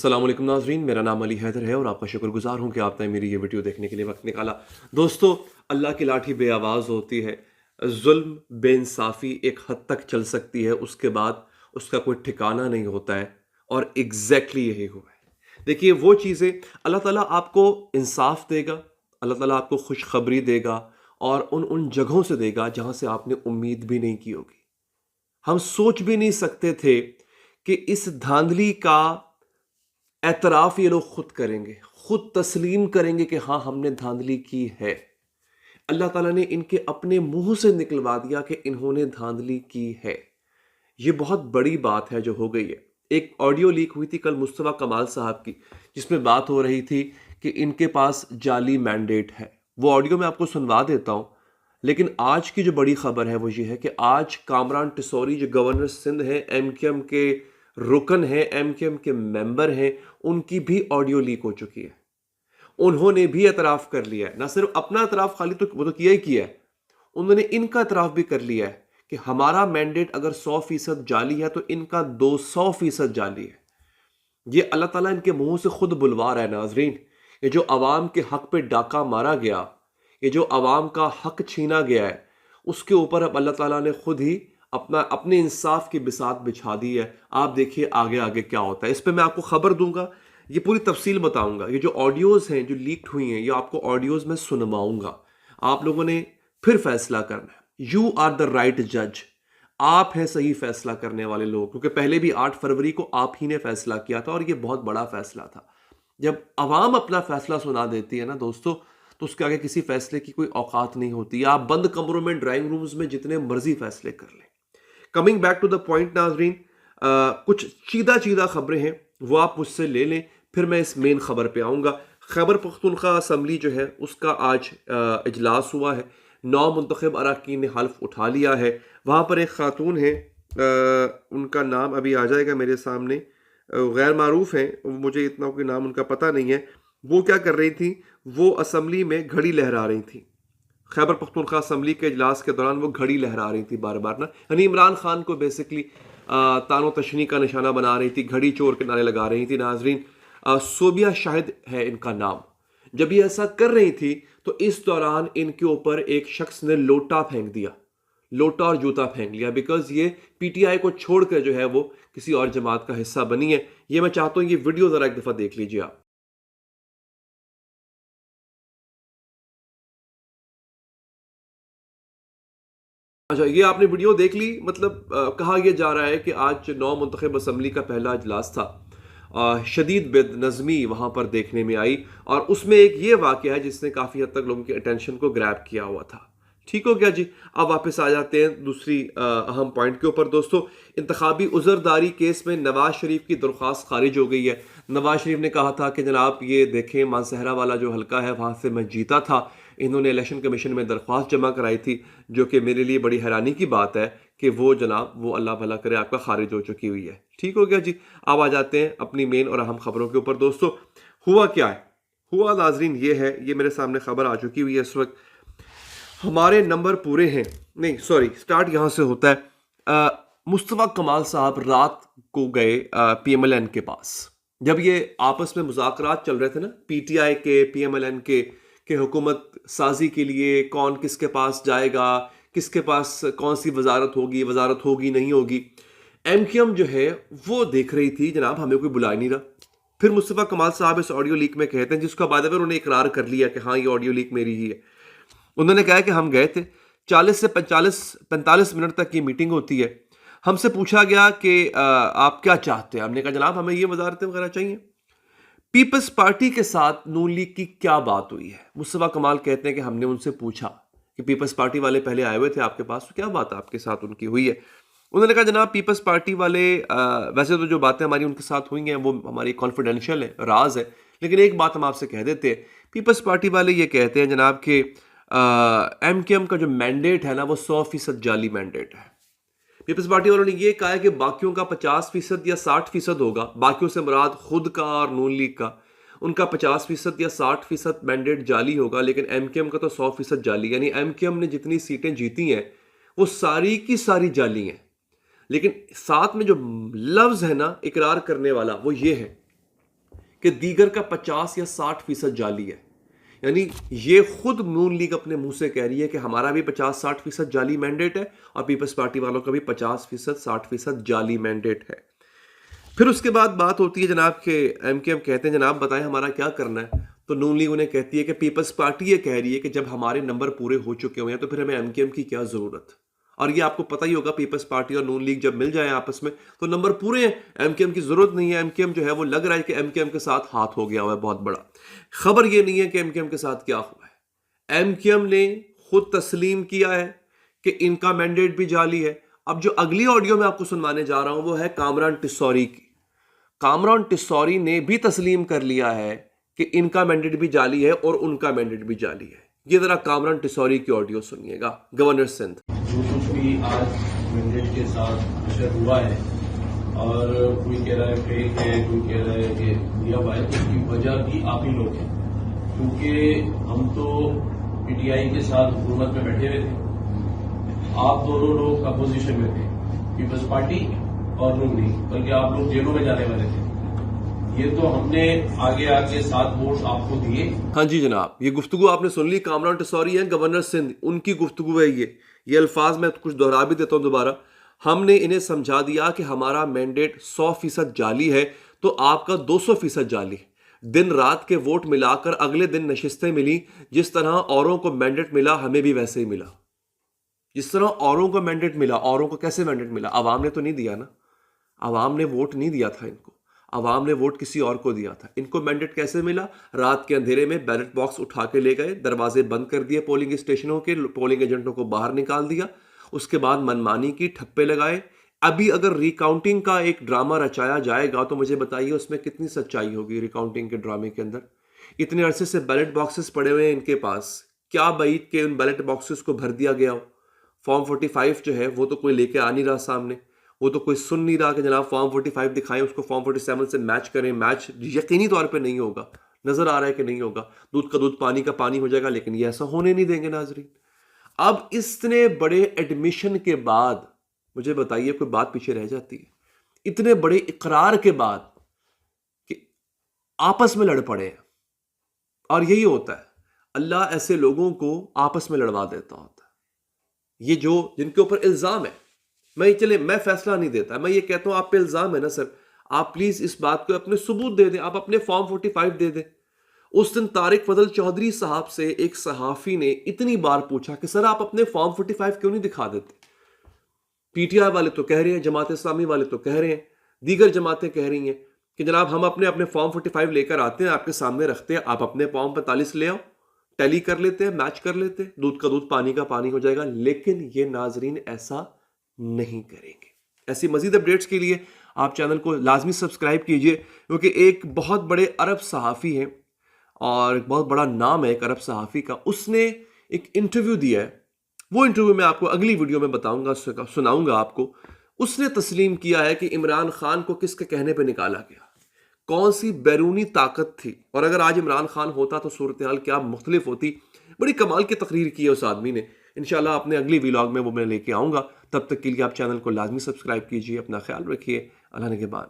अस्सलाम वालेकुम नाज़रीन, मेरा नाम अली हैदर है और आपका शुक्रगुजार हूँ कि आपने मेरी ये वीडियो देखने के लिए वक्त निकाला। दोस्तों, अल्लाह की लाठी बेआवाज़ होती है। जुल्म बेइंसाफ़ी एक हद तक चल सकती है, उसके बाद उसका कोई ठिकाना नहीं होता है और एग्जैक्टली यही हुआ है। देखिए, वो चीज़ें अल्लाह ताला आपको इंसाफ देगा, अल्लाह ताला आपको खुशखबरी देगा और उन उन जगहों से देगा जहाँ से आपने उम्मीद भी नहीं की होगी। हम सोच भी नहीं सकते थे कि इस धांधली का एतराफ ये लोग खुद करेंगे, खुद तस्लीम करेंगे कि हाँ, हमने धांधली की है। अल्लाह ताला ने इनके अपने मुंह से निकलवा दिया कि इन्होंने धांधली की है। ये बहुत बड़ी बात है जो हो गई है। एक ऑडियो लीक हुई थी कल मुस्तफ़ा कमाल साहब की, जिसमें बात हो रही थी कि इनके पास जाली मैंडेट है। वो ऑडियो मैं आपको सुनवा देता हूं। लेकिन आज की जो बड़ी खबर है वो ये है कि आज कामरान टिसौरी जो गवर्नर सिंध है, एमक्यूएम के रुकन है, एमक्यूएम के मेंबर हैं, उनकी भी ऑडियो लीक हो चुकी है। उन्होंने भी एतराफ़ कर लिया है। ना सिर्फ अपना एतराफ़, खाली तो वो तो किया ही किया है, उन्होंने इनका एतराफ़ भी कर लिया है कि हमारा मैंडेट अगर 100% जाली है तो इनका 200% जाली है। ये अल्लाह ताला इनके मुंह से खुद बुलवा रहा है नाजरीन। ये जो अवाम के हक पे डाका मारा गया, ये जो अवाम का हक छीना गया है, उसके ऊपर अब अल्लाह ताला ने खुद ही अपने इंसाफ की बिसात बिछा दी है। आप देखिए आगे आगे क्या होता है। इस पर मैं आपको खबर दूंगा, ये पूरी तफसील बताऊंगा। ये जो ऑडियोज हैं जो लीक्ड हुई हैं, ये आपको ऑडियोज में सुनवाऊंगा। आप लोगों ने फिर फैसला करना है। यू आर द राइट जज। आप हैं सही फैसला करने वाले लोग, क्योंकि पहले भी 8 फरवरी को आप ही ने फैसला किया था और ये बहुत बड़ा फैसला था। जब अवाम अपना फैसला सुना देती है ना दोस्तों, तो उसके आगे किसी फैसले की कोई औकात नहीं होती। आप बंद कमरों में, ड्राइंग रूम्स में जितने मर्जी फैसले कर लें। Coming back to the point नाजरीन, कुछ चीदा चीदा खबरें हैं, वो आप मुझसे ले लें, फिर मैं इस मेन खबर पे आऊँगा। खैबर पख्तूनख्वा असम्बली जो है उसका आज इजलास हुआ है। 9 मुंतखब अरकान ने हल्फ उठा लिया है। वहाँ पर एक खातून है, उनका नाम अभी आ जाएगा मेरे सामने, गैर मारूफ हैं, मुझे इतना कोई नाम उनका पता नहीं है। वो क्या कर रही थी, वो असम्बली में घड़ी लहरा रही थी। खैबर पख्तूनख्वा असम्बली के इजलास के दौरान वो घड़ी लहरा रही थी बार बार ना, यानी इमरान खान को बेसिकली तानो तशनी का निशाना बना रही थी, घड़ी चोर के नारे लगा रही थी नाजरीन। सोबिया शाहिद है इनका नाम। जब ये ऐसा कर रही थी तो इस दौरान इनके ऊपर एक शख्स ने लोटा फेंक दिया, लोटा और जूता फेंक लिया, बिकॉज ये पीटीआई को छोड़कर जो है वो किसी और जमात का हिस्सा बनी है। ये मैं चाहता हूं ये वीडियो जरा एक दफा देख लीजिए आप। अच्छा, ये आपने वीडियो देख ली। मतलब कहा यह जा रहा है कि आज 9 मुंतखब असम्बली का पहला इजलास था। शदीद बेनज़मी वहाँ पर देखने में आई और उसमें एक ये वाक़या है जिसने काफ़ी हद तक लोगों की अटेंशन को ग्रैब किया हुआ था। ठीक हो गया जी। अब वापस आ जाते हैं दूसरी अहम पॉइंट के ऊपर दोस्तों। इंतखाबी उज़रदारी केस में नवाज शरीफ की दरख्वास्त खारिज हो गई है। नवाज शरीफ ने कहा था कि जनाब ये देखें, मानसहरा वाला जो हल्का है वहाँ से मैं जीता था। इन्होंने इलेक्शन कमीशन में दरख्वास्त जमा कराई थी, जो कि मेरे लिए बड़ी हैरानी की बात है कि वो जनाब वो अल्लाह भला करे आपका खारिज हो चुकी हुई है। ठीक हो गया जी। अब आ जाते हैं अपनी मेन और अहम खबरों के ऊपर दोस्तों। हुआ क्या है, हुआ नाजरीन ये है, ये मेरे सामने खबर आ चुकी हुई है इस वक्त। हमारे नंबर पूरे हैं, नहीं सॉरी, स्टार्ट यहाँ से होता है। मुस्तफ़ा कमाल साहब रात को गए पीएमएलएन के पास। जब ये आपस में मुज़ाकरात चल रहे थे ना, पीटीआई के, पीएमएलएन के हुकूमत साजी के लिए कौन किसके पास जाएगा, किसके पास कौन सी वजारत होगी नहीं होगी, एमक्यूएम जो है वो देख रही थी जनाब हमें कोई बुला नहीं रहा। फिर मुस्तफ़ा कमाल साहब इस ऑडियो लीक में कहते हैं, जिसका बाद में उन्होंने इकरार कर लिया कि हाँ ये ऑडियो लीक मेरी ही है। उन्होंने कहा कि हम गए थे, 40 से 45 मिनट तक की मीटिंग होती है। हमसे पूछा गया कि आप क्या चाहते हैं। हमने कहा जनाब हमें ये वजारतें वगैरह चाहिए। पीपल्स पार्टी के साथ नून लीग की क्या बात हुई है। मुस्तफ़ा कमाल कहते हैं कि हमने उनसे पूछा कि पीपल्स पार्टी वाले पहले आए हुए थे आपके पास, तो क्या बात आपके साथ उनकी हुई है। उन्होंने कहा जनाब पीपल्स पार्टी वाले वैसे तो जो बातें हमारी उनके साथ हुई हैं वो हमारी कॉन्फिडेंशियल है, राज है, लेकिन एक बात हम आपसे कह देते हैं। पीपल्स पार्टी वाले ये कहते हैं जनाब कि एमक्यूएम का जो मैंडेट है ना वो 100% जाली मैंडेट है। पीपल्स पार्टी वालों ने ये कहा है कि बाकियों का 50% या 60% होगा। बाकियों से मुराद खुद का और नून लीग का, उनका 50% या 60% मैंडेट जाली होगा, लेकिन एमक्यूएम का तो 100% जाली। यानी एमक्यूएम ने जितनी सीटें जीती हैं वो सारी की सारी जाली हैं। लेकिन साथ में जो लफ्ज है ना इकरार करने वाला, वो ये है कि दीगर का 50 या 60% जाली है। यानी ये खुद नून लीग अपने मुंह से कह रही है कि हमारा भी 50-60% जाली मैंडेट है और पीपल्स पार्टी वालों का भी 50% 60% जाली मैंडेट है। फिर उसके बाद बात होती है जनाब के एमकेएम कहते हैं जनाब बताएं हमारा क्या करना है, तो नून लीग उन्हें कहती है कि पीपल्स पार्टी ये कह रही है कि जब हमारे नंबर पूरे हो चुके हुए हैं तो फिर हमें एमकेएम की क्या जरूरत। और ये आपको पता ही होगा, पीपल्स पार्टी और नून लीग जब मिल जाए आपस में तो नंबर पूरे हैं, एमकेएम की जरूरत नहीं है। एमकेएम जो है वो लग रहा है कि एमकेएम के साथ हाथ हो गया हुआ है बहुत बड़ा। खबर ये नहीं है कि एमकेएम के साथ क्या हुआ है। एमकेएम ने खुद तस्लीम किया है कि इनका मैंडेट भी जाली है। अब जो अगली ऑडियो में आपको सुनवाने जा रहा हूं वो है कामरान टिस्सौरी की। कामरान टिस्सौरी ने भी तस्लीम कर लिया है कि इनका मैंडेट भी जाली है और उनका मैंडेट भी जाली है। ये जरा कामरान टिस्सौरी की ऑडियो सुनिएगा। गवर्नर सिंध जो कुछ भी आज मैंडेट के साथ नशर हुआ है और कोई कह रहा है फेक है, कोई कह रहा है कि दिया हुआ है, उसकी वजह भी आप ही लोग हैं। क्योंकि हम तो पीटीआई के साथ हुकूमत में बैठे हुए थे, आप दोनों लोग अपोजिशन में थे, पीपल्स पार्टी और नून लीग, बल्कि आप लोग जेलों में जाने वाले थे। ये तो हमने आगे आगे 7 वोट आपको दिए। हाँ जी जनाब, ये गुफ्तगू आपने सुन ली। कामरान टिस्सौरी है गवर्नर सिंध, उनकी गुफ्तगू है ये अल्फाज मैं कुछ दोहरा भी देता हूं दोबारा। हमने इन्हें समझा दिया कि हमारा मैंडेट 100% जाली है तो आपका 200% जाली है। दिन रात के वोट मिलाकर अगले दिन नशिस्तें मिली, जिस तरह औरों को मैंडेट मिला हमें भी वैसे ही मिला। जिस तरह औरों को मैंडेट मिला, औरों को कैसे मैंडेट मिला? अवाम ने तो नहीं दिया ना, अवाम ने वोट नहीं दिया था इनको, अवाम ने वोट किसी और को दिया था। इनको मैंडेट कैसे मिला? रात के अंधेरे में बैलेट बॉक्स उठा के ले गए, दरवाजे बंद कर दिए पोलिंग स्टेशनों के, पोलिंग एजेंटों को बाहर निकाल दिया, उसके बाद मनमानी की, ठप्पे लगाए। अभी अगर रिकाउंटिंग का एक ड्रामा रचाया जाएगा तो मुझे बताइए उसमें कितनी सच्चाई होगी रिकाउंटिंग के ड्रामे के अंदर। इतने अरसे से बैलेट बॉक्सेस पड़े हुए हैं इनके पास, क्या बैठ के उन बैलेट बॉक्सेस को भर दिया गया हो? फॉर्म 45 जो है वो तो कोई लेके आ नहीं रहा सामने, वो तो कोई सुन नहीं रहा कि जनाब फॉर्म 45 दिखाएं, उसको फॉर्म 47 से मैच करें। मैच यकीनी तौर पे नहीं होगा, नजर आ रहा है कि नहीं होगा। दूध का दूध पानी का पानी हो जाएगा, लेकिन ये ऐसा होने नहीं देंगे नाजरीन। अब इतने बड़े एडमिशन के बाद मुझे बताइए कोई बात पीछे रह जाती है? इतने बड़े इकरार के बाद कि आपस में लड़ पड़े हैं, और यही होता है, अल्लाह ऐसे लोगों को आपस में लड़वा देता होता है। ये जो जिनके ऊपर इल्जाम है, मैं फैसला नहीं देता, मैं ये कहता हूं आप पे इल्जाम है ना सर, आप प्लीज इस बात को अपने सबूत दे दें, आप अपने फॉर्म 45 दे दें। उस दिन तारिक फजल चौधरी साहब से एक सहाफी ने इतनी बार पूछा कि सर आप अपने फॉर्म 45 क्यों नहीं दिखा देते? पीटीआई वाले तो कह रहे हैं, जमात इस्लामी वाले तो कह रहे हैं, दीगर जमातें कह रही हैं कि जनाब हम अपने अपने फॉर्म 45 लेकर आते हैं, आपके सामने रखते हैं, आप अपने फॉर्म 45 ले आओ, टैली कर लेते हैं, मैच कर लेते हैं, दूध का दूध पानी का पानी हो जाएगा। लेकिन ये नाजरीन ऐसा नहीं करेंगे। ऐसी मजीद अपडेट्स के लिए आप चैनल को लाजमी सब्सक्राइब कीजिए, क्योंकि एक बहुत बड़े अरब सहाफ़ी हैं और एक बहुत बड़ा नाम है एक अरब सहाफ़ी का, उसने एक इंटरव्यू दिया है। वो इंटरव्यू मैं आपको अगली वीडियो में बताऊंगा, सुनाऊंगा आपको। उसने तस्लीम किया है कि इमरान खान को किसके कहने पे निकाला गया, कौन सी बैरूनी ताकत थी, और अगर आज इमरान खान होता तो सूरत हाल क्या मुख्तलिफ होती। बड़ी कमाल की तकरीर की है उस आदमी ने। इंशाल्लाह अपने अगली व्लॉग में वो मैं लेके आऊँगा। तब तक के लिए आप चैनल को लाजमी सब्सक्राइब कीजिए। अपना ख्याल रखिए। अल्लाह निगहबान।